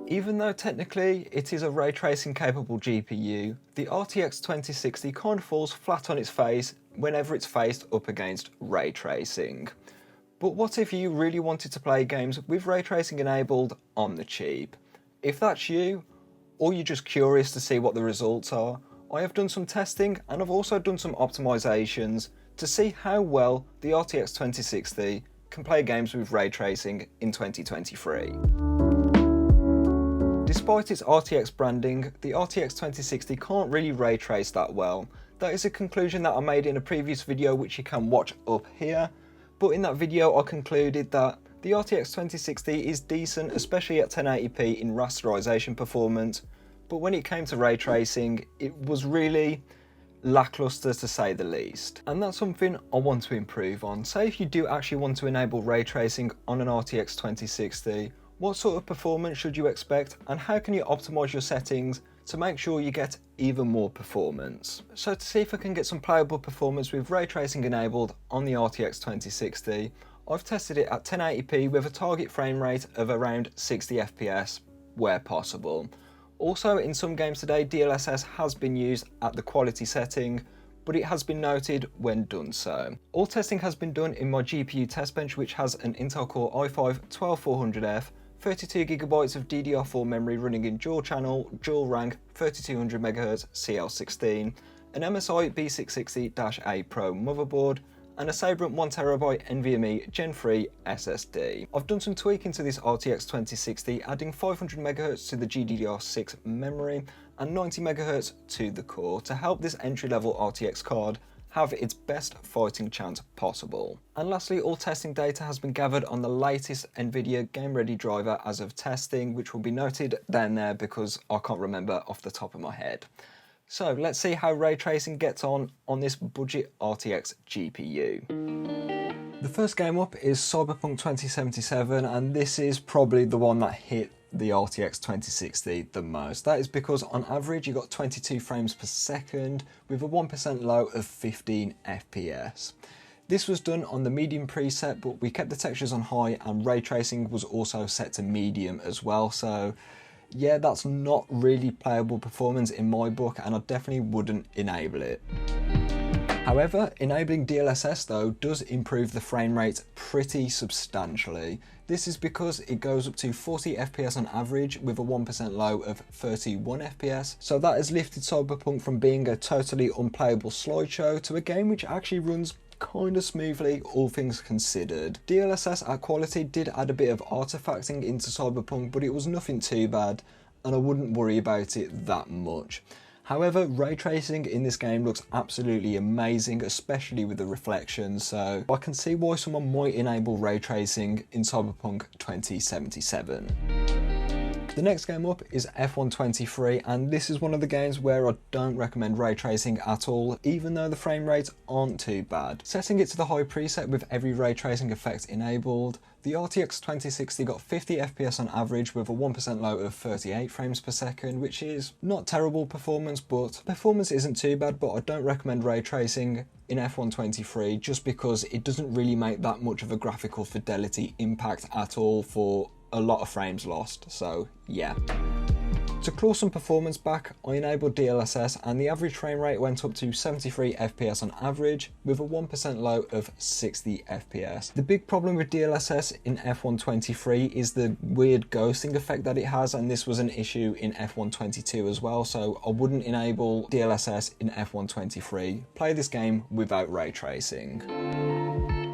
Even though technically it is a ray tracing capable GPU, the RTX 2060 kind of falls flat on its face whenever it's faced up against ray tracing. But what if you really wanted to play games with ray tracing enabled on the cheap? If that's you, or you're just curious to see what the results are, I have done some testing and I've also done some optimizations to see how well the RTX 2060 can play games with ray tracing in 2023. Despite its RTX branding, the RTX 2060 can't really ray trace that well. That is a conclusion that I made in a previous video which you can watch up here, but in that video I concluded that the RTX 2060 is decent, especially at 1080p in rasterization performance, but when it came to ray tracing, it was really lackluster to say the least. And that's something I want to improve on. Say if you do actually want to enable ray tracing on an RTX 2060, what sort of performance should you expect, and how can you optimize your settings to make sure you get even more performance? So to see if I can get some playable performance with ray tracing enabled on the RTX 2060, I've tested it at 1080p with a target frame rate of around 60 FPS where possible. Also, in some games today, DLSS has been used at the quality setting, but it has been noted when done so. All testing has been done in my GPU test bench, which has an Intel Core i5-12400F, 32GB of DDR4 memory running in dual channel, dual rank, 3200MHz CL16, an MSI B660-A Pro motherboard, and a Cyberpunk 1TB NVMe Gen 3 SSD. I've done some tweaking to this RTX 2060, adding 500MHz to the GDDR6 memory and 90MHz to the core to help this entry-level RTX card have its best fighting chance possible. And lastly, all testing data has been gathered on the latest NVIDIA Game Ready driver as of testing, which will be noted down there because I can't remember off the top of my head. So let's see how ray tracing gets on this budget RTX GPU. The first game up is Cyberpunk 2077, and this is probably the one that hit the RTX 2060 the most. That is because on average you got 22 frames per second with a 1% low of 15 FPS. This was done on the medium preset, but we kept the textures on high and ray tracing was also set to medium as well, so yeah, that's not really playable performance in my book, and I definitely wouldn't enable it. However, enabling DLSS though does improve the frame rate pretty substantially. This is because it goes up to 40 FPS on average with a 1% low of 31 FPS. So that has lifted Cyberpunk from being a totally unplayable slideshow to a game which actually runs kind of smoothly, all things considered. DLSS at quality did add a bit of artifacting into Cyberpunk, but it was nothing too bad and I wouldn't worry about it that much. However, ray tracing in this game looks absolutely amazing, especially with the reflections, so I can see why someone might enable ray tracing in Cyberpunk 2077. The next game up is F123, and this is one of the games where I don't recommend ray tracing at all, even though the frame rates aren't too bad. Setting it to the high preset with every ray tracing effect enabled, the RTX 2060 got 50 FPS on average with a 1% low of 38 frames per second, which is not terrible performance, but performance isn't too bad, but I don't recommend ray tracing in F123 just because it doesn't really make that much of a graphical fidelity impact at all for a lot of frames lost, so yeah. To claw some performance back, I enabled DLSS and the average frame rate went up to 73 FPS on average with a 1% low of 60 FPS. The big problem with DLSS in F123 is the weird ghosting effect that it has, and this was an issue in F122 as well, so I wouldn't enable DLSS in F123. Play this game without ray tracing.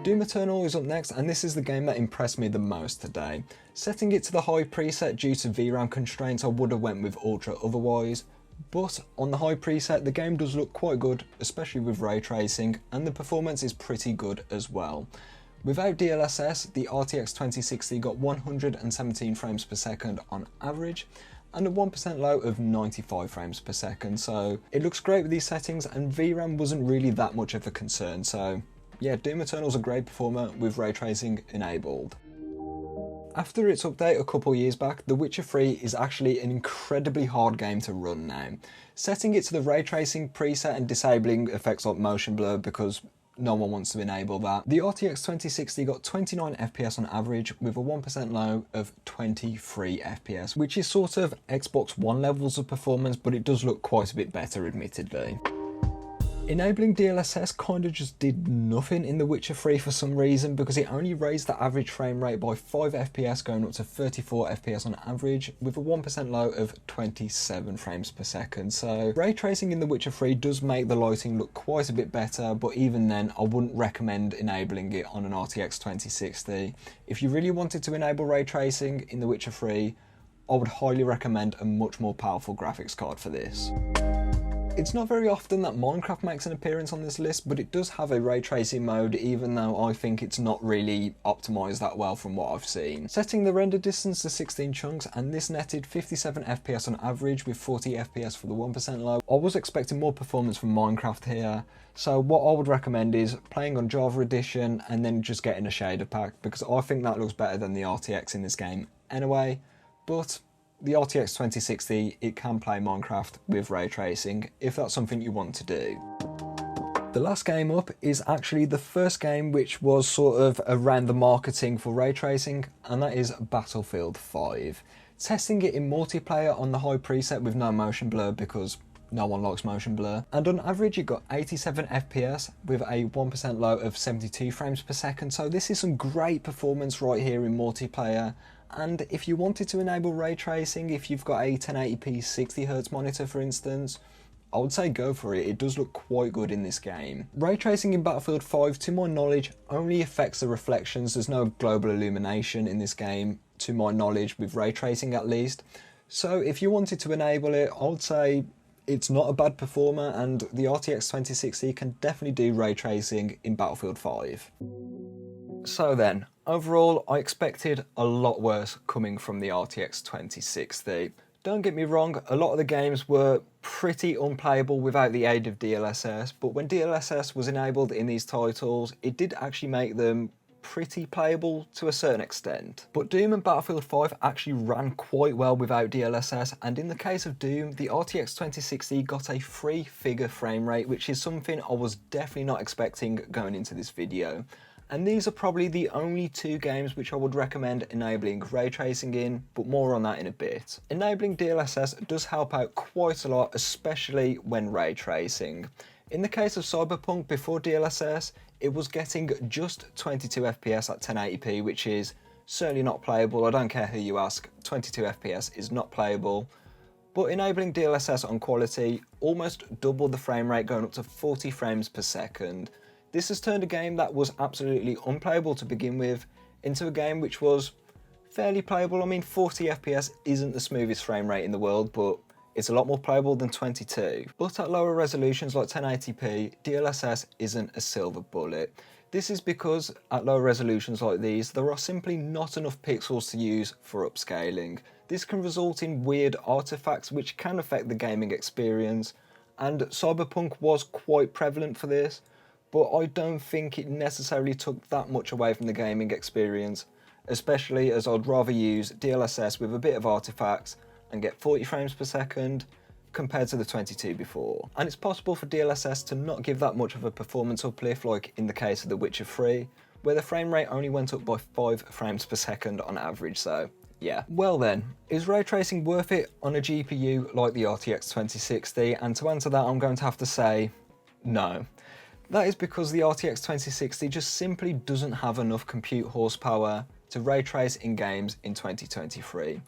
Doom Eternal is up next, and this is the game that impressed me the most today. Setting it to the high preset due to VRAM constraints, I would have went with Ultra otherwise, but on the high preset the game does look quite good, especially with ray tracing, and the performance is pretty good as well. Without DLSS, the RTX 2060 got 117 frames per second on average, and a 1% low of 95 frames per second, so it looks great with these settings, and VRAM wasn't really that much of a concern, so yeah, Doom Eternal's a great performer with ray tracing enabled. After its update a couple years back, The Witcher 3 is actually an incredibly hard game to run now. Setting it to the ray tracing preset and disabling effects like motion blur, because no one wants to enable that. The RTX 2060 got 29 FPS on average with a 1% low of 23 FPS, which is sort of Xbox One levels of performance, but it does look quite a bit better admittedly. Enabling DLSS kind of just did nothing in The Witcher 3 for some reason, because it only raised the average frame rate by 5 FPS, going up to 34 FPS on average, with a 1% low of 27 frames per second. So ray tracing in The Witcher 3 does make the lighting look quite a bit better, but even then I wouldn't recommend enabling it on an RTX 2060. If you really wanted to enable ray tracing in The Witcher 3, I would highly recommend a much more powerful graphics card for this. It's not very often that Minecraft makes an appearance on this list, but it does have a ray tracing mode, even though I think it's not really optimised that well from what I've seen. Setting the render distance to 16 chunks, and this netted 57 FPS on average with 40 FPS for the 1% low. I was expecting more performance from Minecraft here, so what I would recommend is playing on Java Edition and then just getting a shader pack, because I think that looks better than the RTX in this game anyway. But the RTX 2060, it can play Minecraft with ray tracing if that's something you want to do. The last game up is actually the first game which was sort of around the marketing for ray tracing, and that is Battlefield 5. Testing it in multiplayer on the high preset with no motion blur, because no one likes motion blur, and on average it got 87 FPS with a 1% low of 72 frames per second, so this is some great performance right here in multiplayer. And if you wanted to enable ray tracing, if you've got a 1080p 60Hz monitor for instance, I would say go for it. It does look quite good in this game. Ray tracing in Battlefield 5, to my knowledge, only affects the reflections. There's no global illumination in this game, to my knowledge, with ray tracing at least. So if you wanted to enable it, I would say it's not a bad performer, and the RTX 2060 can definitely do ray tracing in Battlefield 5. So then, overall, I expected a lot worse coming from the RTX 2060. Don't get me wrong, a lot of the games were pretty unplayable without the aid of DLSS, but when DLSS was enabled in these titles, it did actually make them pretty playable to a certain extent. But Doom and Battlefield 5 actually ran quite well without DLSS, and in the case of Doom, the RTX 2060 got a 3-figure frame rate, which is something I was definitely not expecting going into this video. And these are probably the only 2 games which I would recommend enabling ray tracing in, but more on that in a bit. Enabling DLSS does help out quite a lot, especially when ray tracing. In the case of Cyberpunk before DLSS, it was getting just 22 FPS at 1080p, which is certainly not playable. I don't care who you ask, 22 FPS is not playable. But enabling DLSS on quality almost doubled the frame rate, going up to 40 frames per second. This has turned a game that was absolutely unplayable to begin with into a game which was fairly playable. I mean, 40 FPS isn't the smoothest frame rate in the world, but it's a lot more playable than 22. But at lower resolutions like 1080p, DLSS isn't a silver bullet. This is because at lower resolutions like these, there are simply not enough pixels to use for upscaling. This can result in weird artifacts which can affect the gaming experience, and Cyberpunk was quite prevalent for this, but I don't think it necessarily took that much away from the gaming experience, especially as I'd rather use DLSS with a bit of artifacts and get 40 frames per second compared to the 22 before. And it's possible for DLSS to not give that much of a performance uplift, like in the case of The Witcher 3, where the frame rate only went up by 5 frames per second on average, so yeah. Well then, is ray tracing worth it on a GPU like the RTX 2060? And to answer that, I'm going to have to say no. That is because the RTX 2060 just simply doesn't have enough compute horsepower to ray trace in games in 2023.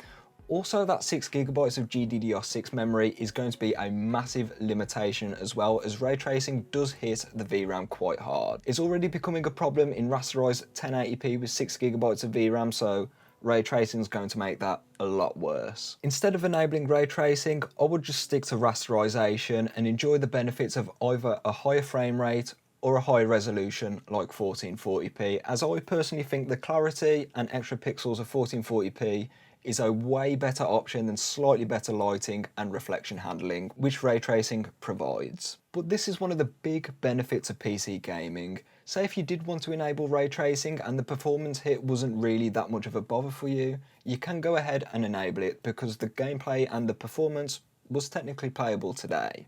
Also, that 6GB of GDDR6 memory is going to be a massive limitation, as well as ray tracing does hit the VRAM quite hard. It's already becoming a problem in rasterized 1080p with 6GB of VRAM, so ray tracing is going to make that a lot worse. Instead of enabling ray tracing, I would just stick to rasterization and enjoy the benefits of either a higher frame rate or a higher resolution like 1440p, as I personally think the clarity and extra pixels of 1440p is a way better option than slightly better lighting and reflection handling, which ray tracing provides. But this is one of the big benefits of PC gaming. Say if you did want to enable ray tracing and the performance hit wasn't really that much of a bother for you, you can go ahead and enable it because the gameplay and the performance was technically playable today.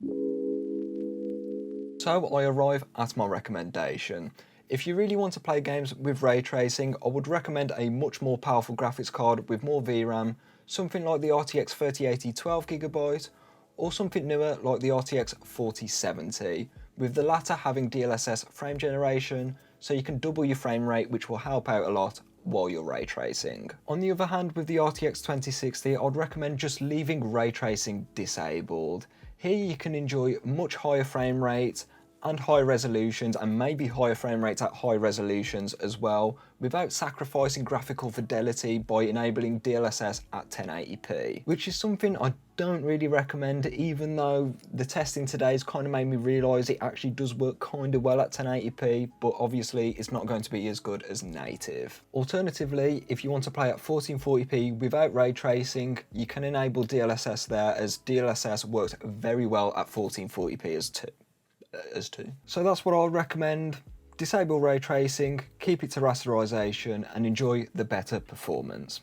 So I arrive at my recommendation. If you really want to play games with ray tracing, I would recommend a much more powerful graphics card with more VRAM, something like the RTX 3080 12GB, or something newer like the RTX 4070, with the latter having DLSS frame generation, so you can double your frame rate, which will help out a lot while you're ray tracing. On the other hand, with the RTX 2060, I'd recommend just leaving ray tracing disabled. Here you can enjoy much higher frame rates and high resolutions, and maybe higher frame rates at high resolutions as well, without sacrificing graphical fidelity by enabling DLSS at 1080p, which is something I don't really recommend, even though the testing today has kind of made me realise it actually does work kind of well at 1080p, but obviously it's not going to be as good as native. Alternatively, if you want to play at 1440p without ray tracing, you can enable DLSS there, as DLSS works very well at 1440p as too. So that's what I'll recommend. Disable ray tracing, keep it to rasterization, and enjoy the better performance.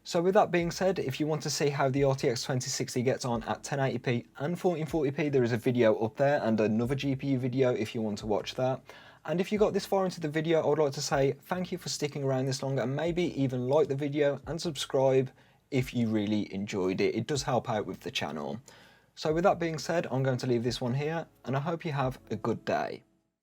So with that being said, if you want to see how the RTX 2060 gets on at 1080p and 1440p, there is a video up there and another GPU video if you want to watch that. And if you got this far into the video, I would like to say thank you for sticking around this long, and maybe even like the video and subscribe if you really enjoyed it. It does help out with the channel. So with that being said, I'm going to leave this one here, and I hope you have a good day.